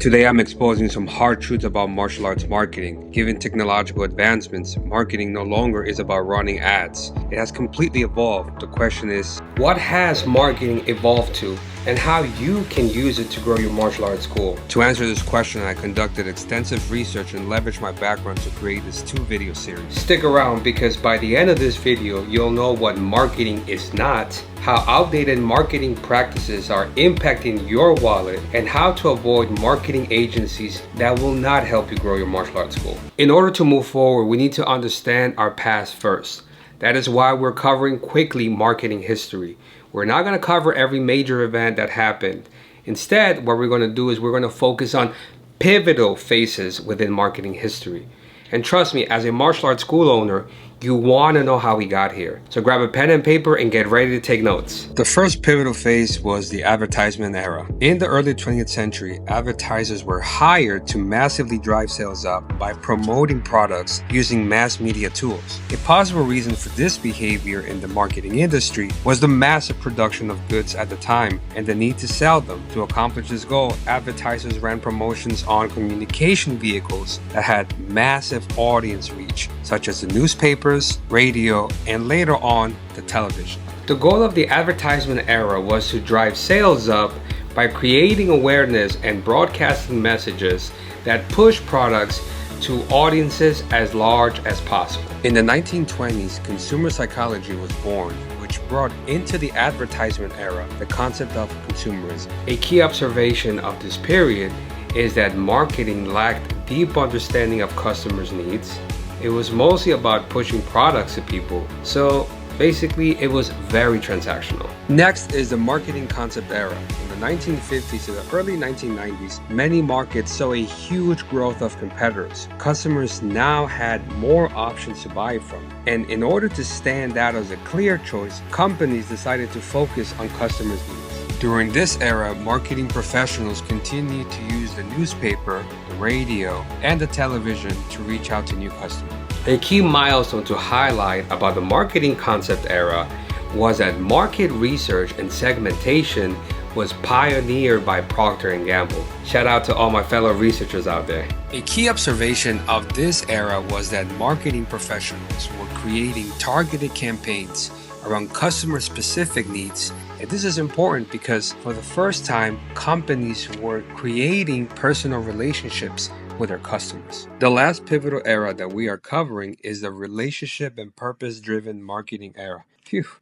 Today I'm exposing some hard truths about martial arts marketing. Given technological advancements, marketing no longer is about running ads. It has completely evolved. The question is, what has marketing evolved to, and how you can use it to grow your martial arts school? To answer this question, I conducted extensive research and leveraged my background to create this 2-video series. Stick around, because by the end of this video, you'll know what marketing is not, how outdated marketing practices are impacting your wallet, and how to avoid marketing agencies that will not help you grow your martial arts school. In order to move forward, we need to understand our past first. That is why we're covering quickly marketing history. We're not going to cover every major event that happened. Instead, what we're going to do is we're going to focus on pivotal phases within marketing history. And trust me, as a martial arts school owner, you want to know how we got here. So grab a pen and paper and get ready to take notes. The first pivotal phase was the advertisement era. In the early 20th century, advertisers were hired to massively drive sales up by promoting products using mass media tools. A possible reason for this behavior in the marketing industry was the massive production of goods at the time and the need to sell them. To accomplish this goal, advertisers ran promotions on communication vehicles that had massive audience reach, such as the newspapers, radio, and later on, the television. The goal of the advertisement era was to drive sales up by creating awareness and broadcasting messages that push products to audiences as large as possible. In the 1920s, consumer psychology was born, which brought into the advertisement era the concept of consumerism. A key observation of this period is that marketing lacked deep understanding of customers' needs. It was mostly about pushing products to people. So basically, it was very transactional. Next is the marketing concept era. From the 1950s to the early 1990s, many markets saw a huge growth of competitors. Customers now had more options to buy from. And in order to stand out as a clear choice, companies decided to focus on customers' needs. During this era, marketing professionals continued to use the newspaper, the radio, and the television to reach out to new customers. A key milestone to highlight about the marketing concept era was that market research and segmentation was pioneered by Procter & Gamble. Shout out to all my fellow researchers out there. A key observation of this era was that marketing professionals were creating targeted campaigns around customer-specific needs. And this is important because for the first time, companies were creating personal relationships with their customers. The last pivotal era that we are covering is the relationship and purpose-driven marketing era,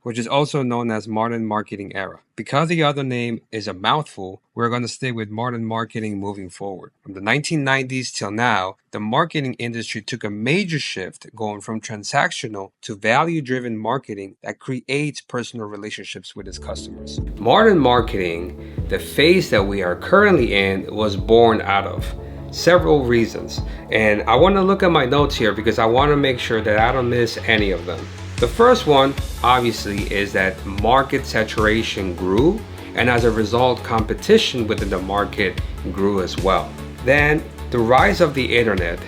which is also known as modern marketing era. Because the other name is a mouthful, we're going to stay with modern marketing moving forward. From the 1990s till now, the marketing industry took a major shift, going from transactional to value-driven marketing that creates personal relationships with its customers. Modern marketing, the phase that we are currently in, was born out of several reasons. And I want to look at my notes here because I want to make sure that I don't miss any of them. The first one, obviously, is that market saturation grew, and as a result, competition within the market grew as well. Then, the rise of the internet,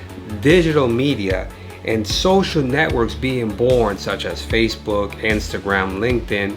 digital media, and social networks being born, such as Facebook, Instagram, LinkedIn,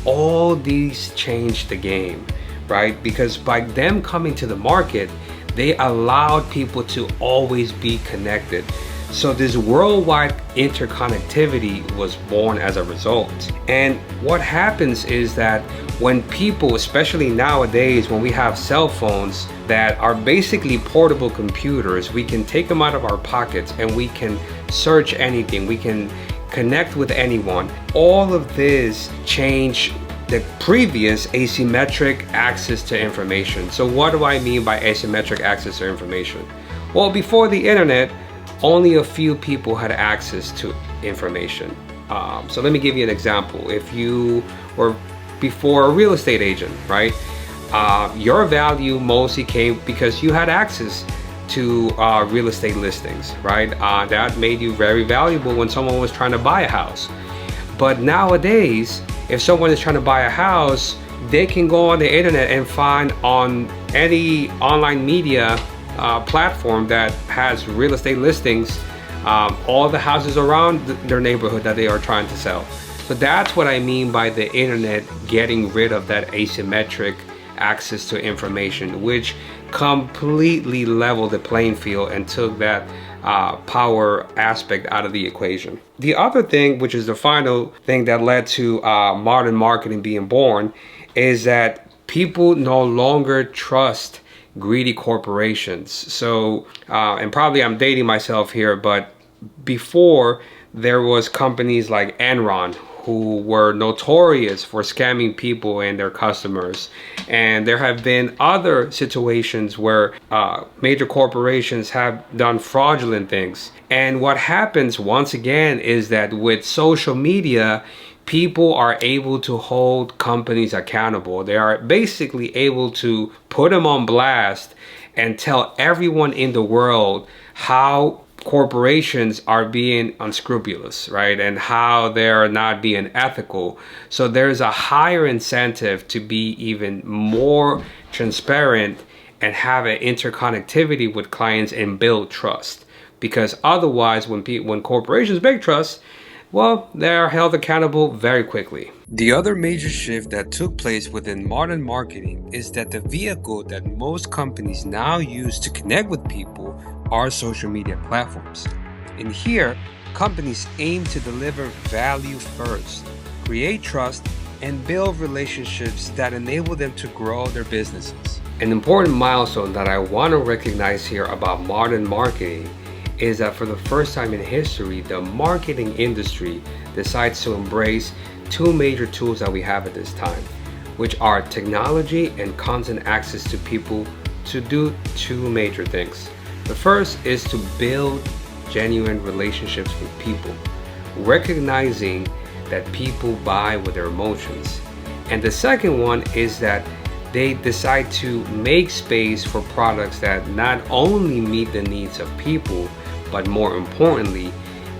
all these changed the game, right? Because by them coming to the market, they allowed people to always be connected. So this worldwide interconnectivity was born as a result. And what happens is that when people, especially nowadays, when we have cell phones that are basically portable computers, we can take them out of our pockets and we can search anything, we can connect with anyone. All of this changed the previous asymmetric access to information. So what do I mean by asymmetric access to information? Well, before the internet, only a few people had access to information. So let me give you an example. If you were before a real estate agent, right? Your value mostly came because you had access to real estate listings, right? That made you very valuable when someone was trying to buy a house. But nowadays, if someone is trying to buy a house, they can go on the internet and find on any online media platform that has real estate listings, all the houses around their neighborhood that they are trying to sell. So that's what I mean by the internet getting rid of that asymmetric access to information, which completely leveled the playing field and took that power aspect out of the equation. The other thing, which is the final thing that led to modern marketing being born, is that people no longer trust greedy corporations. So, and probably I'm dating myself here, but before there was companies like Enron who were notorious for scamming people and their customers. And there have been other situations where major corporations have done fraudulent things. And what happens once again is that with social media, people are able to hold companies accountable. They are basically able to put them on blast and tell everyone in the world how corporations are being unscrupulous, right? And how they're not being ethical. So there's a higher incentive to be even more transparent and have an interconnectivity with clients and build trust. Because otherwise, when corporations break trust, well, they are held accountable very quickly. The other major shift that took place within modern marketing is that the vehicle that most companies now use to connect with people are social media platforms. And here, companies aim to deliver value first, create trust, and build relationships that enable them to grow their businesses. An important milestone that I want to recognize here about modern marketing is that for the first time in history, the marketing industry decides to embrace two major tools that we have at this time, which are technology and constant access to people to do two major things. The first is to build genuine relationships with people, recognizing that people buy with their emotions. And the second one is that they decide to make space for products that not only meet the needs of people, but more importantly,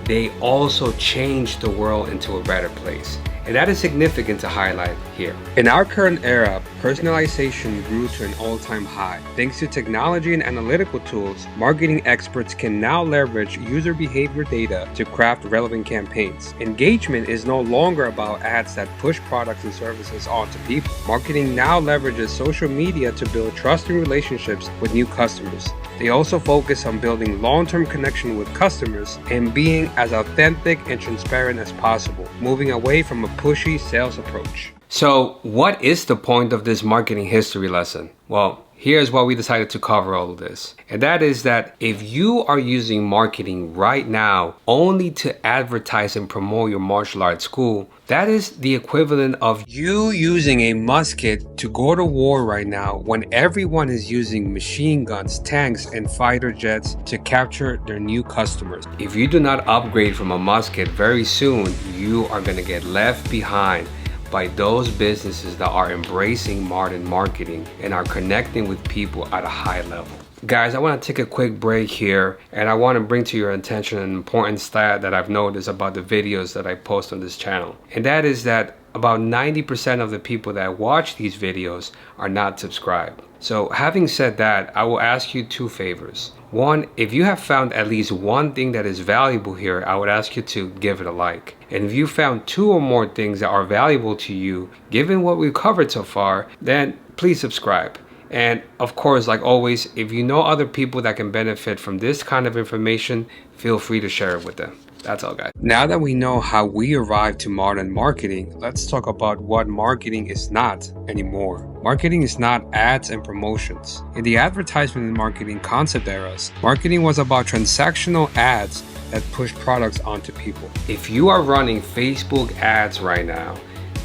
they also change the world into a better place. And that is significant to highlight here. In our current era, personalization grew to an all-time high. Thanks to technology and analytical tools, marketing experts can now leverage user behavior data to craft relevant campaigns. Engagement is no longer about ads that push products and services onto people. Marketing now leverages social media to build trusting relationships with new customers. They also focus on building long-term connection with customers and being as authentic and transparent as possible, moving away from a pushy sales approach. So what is the point of this marketing history lesson? Well, here's why we decided to cover all of this. And that is that if you are using marketing right now only to advertise and promote your martial arts school, that is the equivalent of you using a musket to go to war right now when everyone is using machine guns, tanks, and fighter jets to capture their new customers. If you do not upgrade from a musket very soon, you are going to get left behind by those businesses that are embracing modern marketing and are connecting with people at a high level. Guys, I want to take a quick break here, and I want to bring to your attention an important stat that I've noticed about the videos that I post on this channel. And that is that about 90% of the people that watch these videos are not subscribed. So having said that, I will ask you two favors. One, if you have found at least one thing that is valuable here, I would ask you to give it a like. And if you found two or more things that are valuable to you, given what we've covered so far, then please subscribe. And of course, like always, if you know other people that can benefit from this kind of information, feel free to share it with them. That's all, guys. Now that we know how we arrived to modern marketing, let's talk about what marketing is not anymore. Marketing is not ads and promotions. In the advertisement and marketing concept eras, marketing was about transactional ads that push products onto people. If you are running Facebook ads right now,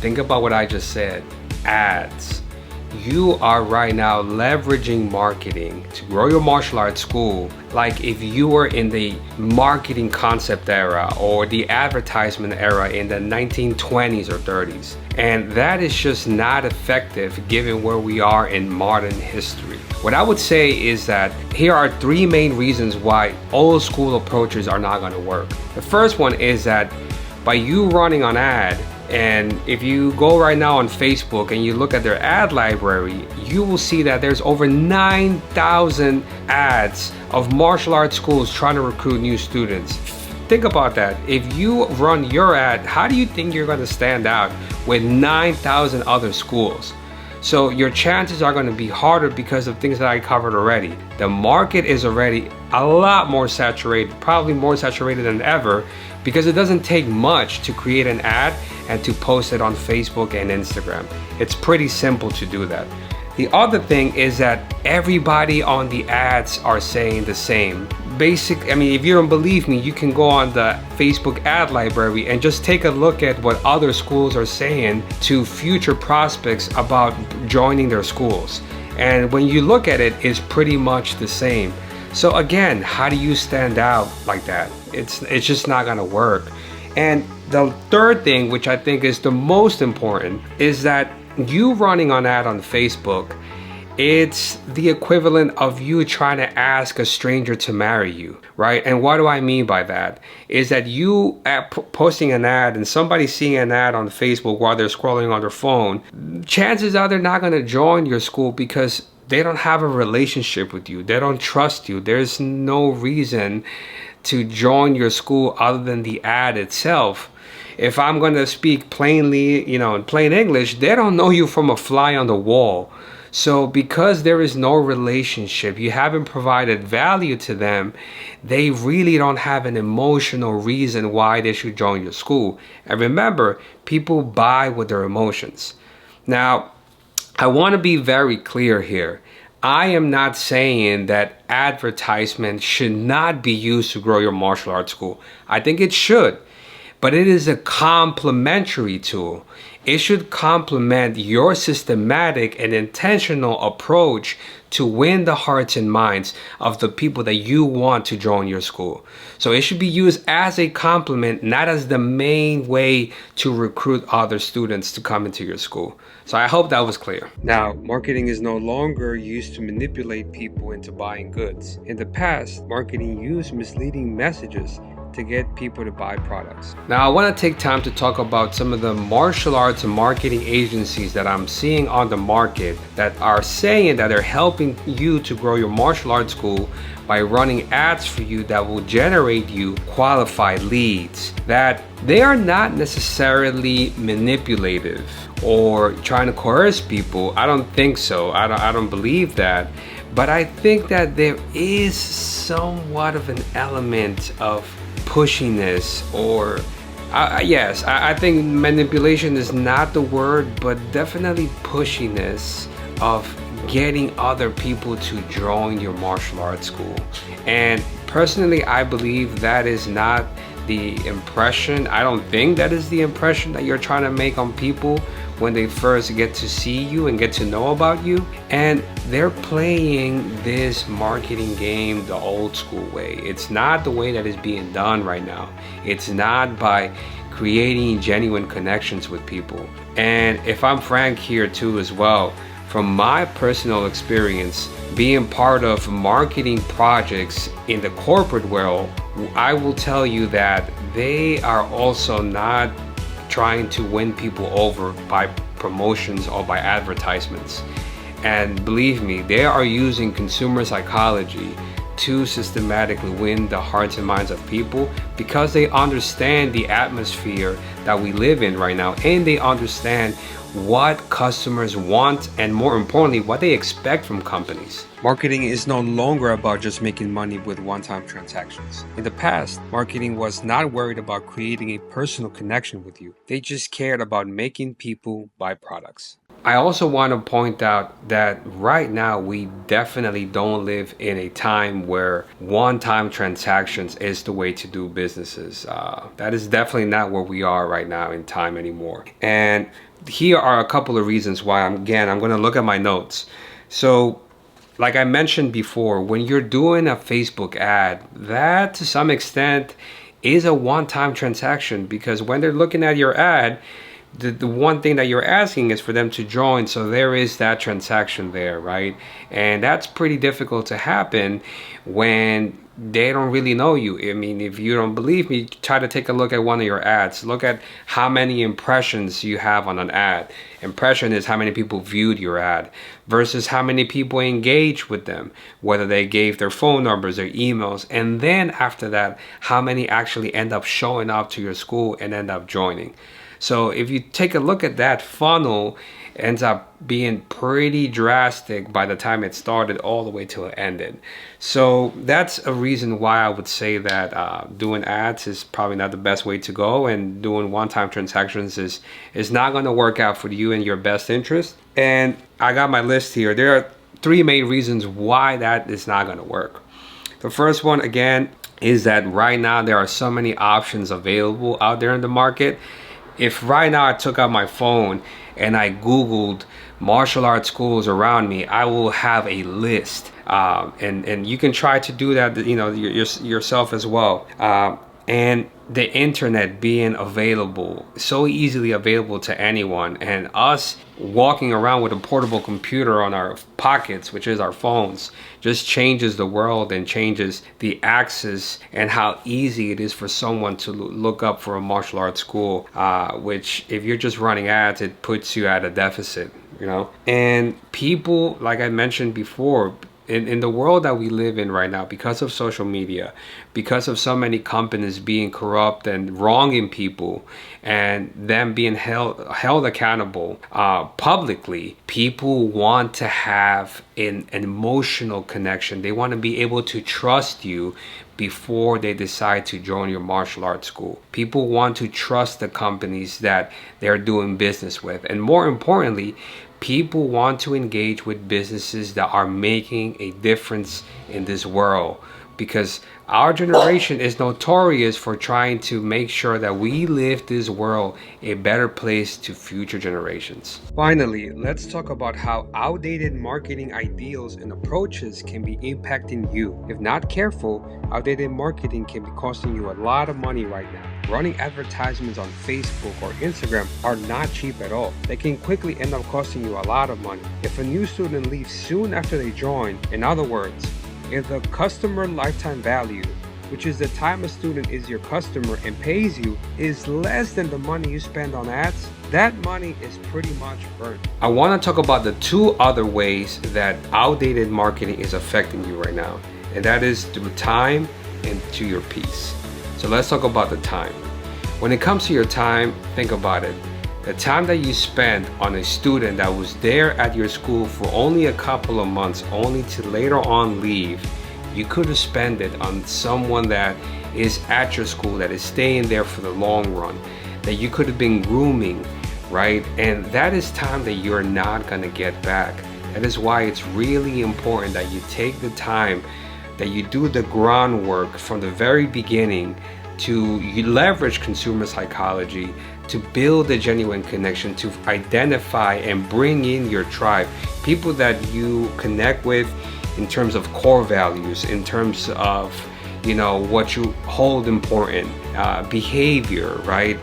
think about what I just said, ads. You are right now leveraging marketing to grow your martial arts school like if you were in the marketing concept era or the advertisement era in the 1920s or 30s. And that is just not effective given where we are in modern history. What I would say is that here are three main reasons why old school approaches are not going to work. The first one is that by you running an ad, and if you go right now on Facebook and you look at their ad library, you will see that there's over 9,000 ads of martial arts schools trying to recruit new students. Think about that. If you run your ad, how do you think you're going to stand out with 9,000 other schools? So your chances are going to be harder because of things that I covered already. The market is already a lot more saturated, probably more saturated than ever, because it doesn't take much to create an ad and to post it on Facebook and Instagram. It's pretty simple to do that. The other thing is that everybody on the ads are saying the same. I mean, if you don't believe me, you can go on the Facebook ad library and just take a look at what other schools are saying to future prospects about joining their schools. And when you look at it, it's pretty much the same. So again, how do you stand out like that? It's just not gonna work. And the third thing, which I think is the most important, is that you running an ad on Facebook, it's the equivalent of you trying to ask a stranger to marry you, right? And what do I mean by that? Is that you posting an ad and somebody seeing an ad on Facebook while they're scrolling on their phone, chances are they're not going to join your school because they don't have a relationship with you. They don't trust you. There's no reason to join your school other than the ad itself. If I'm going to speak plainly, in plain English, they don't know you from a fly on the wall. So because there is no relationship, you haven't provided value to them, they really don't have an emotional reason why they should join your school. And remember, people buy with their emotions. Now, I want to be very clear here. I am not saying that advertisement should not be used to grow your martial arts school. I think it should. But it is a complementary tool. It should complement your systematic and intentional approach to win the hearts and minds of the people that you want to join your school. So it should be used as a complement, not as the main way to recruit other students to come into your school. So I hope that was clear. Now, marketing is no longer used to manipulate people into buying goods. In the past, marketing used misleading messages to get people to buy products. Now, I want to take time to talk about some of the martial arts and marketing agencies that I'm seeing on the market that are saying that they're helping you to grow your martial arts school by running ads for you that will generate you qualified leads. That they are not necessarily manipulative or trying to coerce people. I don't think so. I don't believe that. But I think that there is somewhat of an element of pushiness, or yes, I think manipulation is not the word, but definitely pushiness of getting other people to join your martial arts school. And personally, I believe that is not the impression. I don't think that is the impression that you're trying to make on people when they first get to see you and get to know about you. And they're playing this marketing game the old school way. It's not the way that is being done right now. It's not by creating genuine connections with people. And if I'm frank here too as well, from my personal experience being part of marketing projects in the corporate world, I will tell you that they are also not trying to win people over by promotions or by advertisements. And believe me, they are using consumer psychology to systematically win the hearts and minds of people because they understand the atmosphere that we live in right now, and they understand what customers want, and more importantly, what they expect from companies. Marketing is no longer about just making money with one-time transactions. In the past, marketing was not worried about creating a personal connection with you. They just cared about making people buy products. I also want to point out that right now we definitely don't live in a time where one-time transactions is the way to do businesses. That is definitely not where we are right now in time anymore. And here are a couple of reasons why. I'm going to look at my notes. So, like I mentioned before, when you're doing a Facebook ad, that to some extent is a one-time transaction, because when they're looking at your ad, the one thing that you're asking is for them to join. So there is that transaction there, right? And that's pretty difficult to happen when they don't really know you. I mean, if you don't believe me, try to take a look at one of your ads. Look at how many impressions you have on an ad. Impression is how many people viewed your ad versus how many people engaged with them, whether they gave their phone numbers, their emails, and then after that, how many actually end up showing up to your school and end up joining. So if you take a look at that funnel, it ends up being pretty drastic by the time it started all the way till it ended. So that's a reason why I would say that doing ads is probably not the best way to go, and doing one-time transactions is not going to work out for you in your best interest. And I got my list here. There are three main reasons why that is not going to work. The first one, again, is that right now there are so many options available out there in the market. If right now I took out my phone and I Googled martial arts schools around me, I will have a list. And you can try to do that, yourself as well. And the internet being available, so easily available to anyone, and us walking around with a portable computer on our pockets, which is our phones, just changes the world and changes the access and how easy it is for someone to look up for a martial arts school, which if you're just running ads, it puts you at a deficit, And people, like I mentioned before, in the world that we live in right now, because of social media, because of so many companies being corrupt and wronging people, and them being held accountable publicly, people want to have an emotional connection. They want to be able to trust you before they decide to join your martial arts school. People want to trust the companies that they're doing business with. And more importantly, people want to engage with businesses that are making a difference in this world, because our generation is notorious for trying to make sure that we leave this world a better place to future generations. Finally, let's talk about how outdated marketing ideals and approaches can be impacting you. If not careful, outdated marketing can be costing you a lot of money right now. Running advertisements on Facebook or Instagram are not cheap at all. They can quickly end up costing you a lot of money. If a new student leaves soon after they join, in other words, if the customer lifetime value, which is the time a student is your customer and pays you, is less than the money you spend on ads, that money is pretty much burnt. I want to talk about the two other ways that outdated marketing is affecting you right now, and that is through time and to your peace. So let's talk about the time. When it comes to your time, think about it. The time that you spend on a student that was there at your school for only a couple of months, only to later on leave, you could have spent it on someone that is at your school, that is staying there for the long run, that you could have been grooming, right? And that is time that you're not gonna get back. That is why it's really important that you take the time, that you do the groundwork from the very beginning to leverage consumer psychology, to build a genuine connection, to identify and bring in your tribe, people that you connect with in terms of core values, in terms of what you hold important, behavior, right?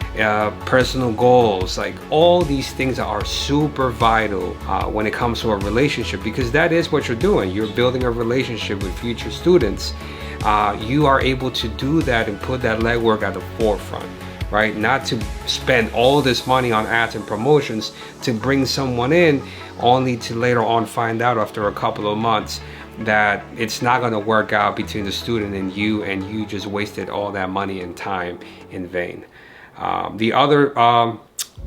Personal goals, like all these things are super vital when it comes to a relationship, because that is what you're doing. You're building a relationship with future students. You are able to do that and put that legwork at the forefront, right? Not to spend all this money on ads and promotions to bring someone in, only to later on find out after a couple of months that it's not going to work out between the student and you just wasted all that money and time in vain. The other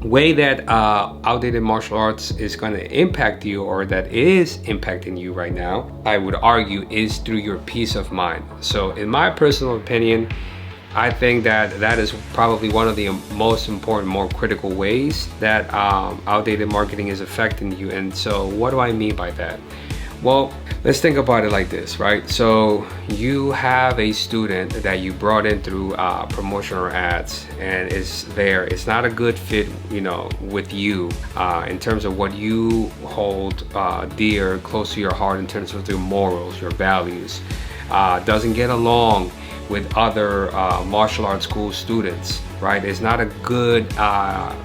way that outdated martial arts is going to impact you, or that is impacting you right now, I would argue, is through your peace of mind. So in my personal opinion, I think that is probably one of the most important, more critical ways that outdated marketing is affecting you. And so what do I mean by that? Well, let's think about it like this, right? So you have a student that you brought in through promotion or ads, and it's not a good fit, with you in terms of what you hold dear, close to your heart in terms of your morals, your values. Doesn't get along with other martial arts school students, right? It's not a good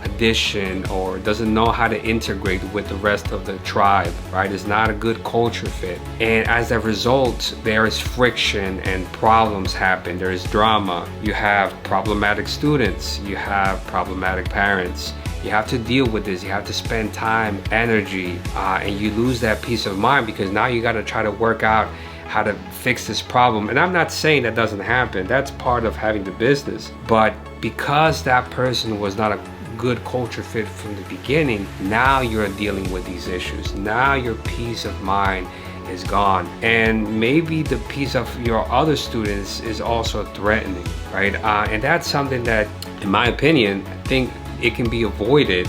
addition, or doesn't know how to integrate with the rest of the tribe, right? It's not a good culture fit. And as a result, there is friction and problems happen. There is drama. You have problematic students. You have problematic parents. You have to deal with this. You have to spend time, energy, and you lose that peace of mind, because now you got to try to work out how to fix this problem. And I'm not saying that doesn't happen. That's part of having the business. But because that person was not a good culture fit from the beginning, now you're dealing with these issues. Now your peace of mind is gone, and maybe the peace of your other students is also threatening, right? And that's something that, in my opinion, I think it can be avoided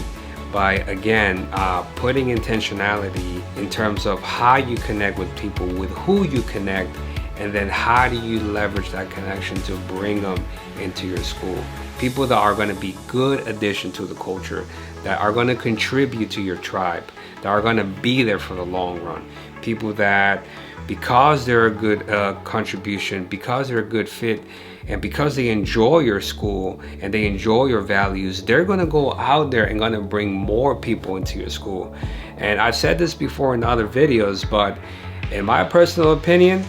by, again, putting intentionality in terms of how you connect with people, with who you connect, and then how do you leverage that connection to bring them into your school. People that are going to be good addition to the culture, that are going to contribute to your tribe, that are going to be there for the long run. People that, because they're a good contribution, because they're a good fit, and because they enjoy your school and they enjoy your values, they're going to go out there and going to bring more people into your school. And I've said this before in other videos, but in my personal opinion,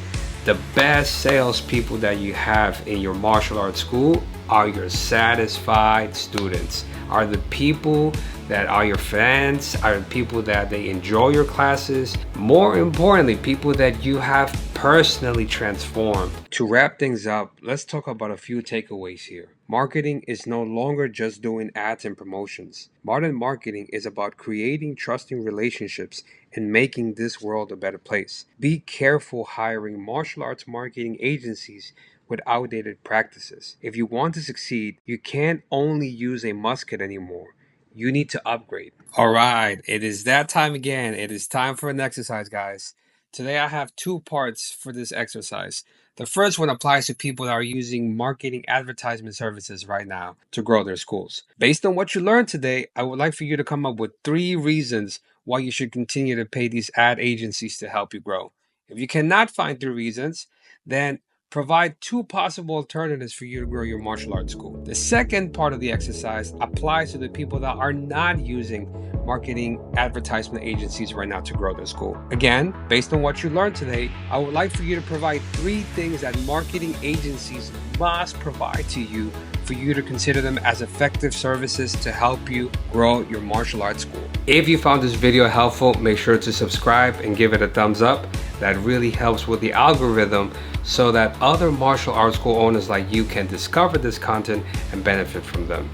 the best salespeople that you have in your martial arts school are your satisfied students, are the people that are your fans, are people that they enjoy your classes. More importantly, people that you have personally transformed. To wrap things up, let's talk about a few takeaways here. Marketing is no longer just doing ads and promotions. Modern marketing is about creating trusting relationships and making this world a better place. Be careful hiring martial arts marketing agencies with outdated practices. If you want to succeed, you can't only use a musket anymore. You need to upgrade. All right, it is that time again. It is time for an exercise, guys. Today I have two parts for this exercise. The first one applies to people that are using marketing advertisement services right now to grow their schools. Based on what you learned today, I would like for you to come up with 3 reasons why you should continue to pay these ad agencies to help you grow. If you cannot find 3 reasons, then provide 2 possible alternatives for you to grow your martial arts school. The second part of the exercise applies to the people that are not using marketing advertisement agencies right now to grow their school. Again, based on what you learned today, I would like for you to provide 3 things that marketing agencies must provide to you for you to consider them as effective services to help you grow your martial arts school. If you found this video helpful, make sure to subscribe and give it a thumbs up. That really helps with the algorithm so that other martial arts school owners like you can discover this content and benefit from them.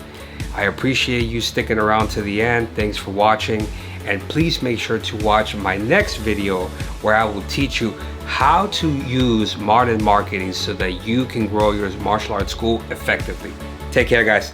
I appreciate you sticking around to the end. Thanks for watching, and please make sure to watch my next video where I will teach you how to use modern marketing so that you can grow your martial arts school effectively. Take care, guys.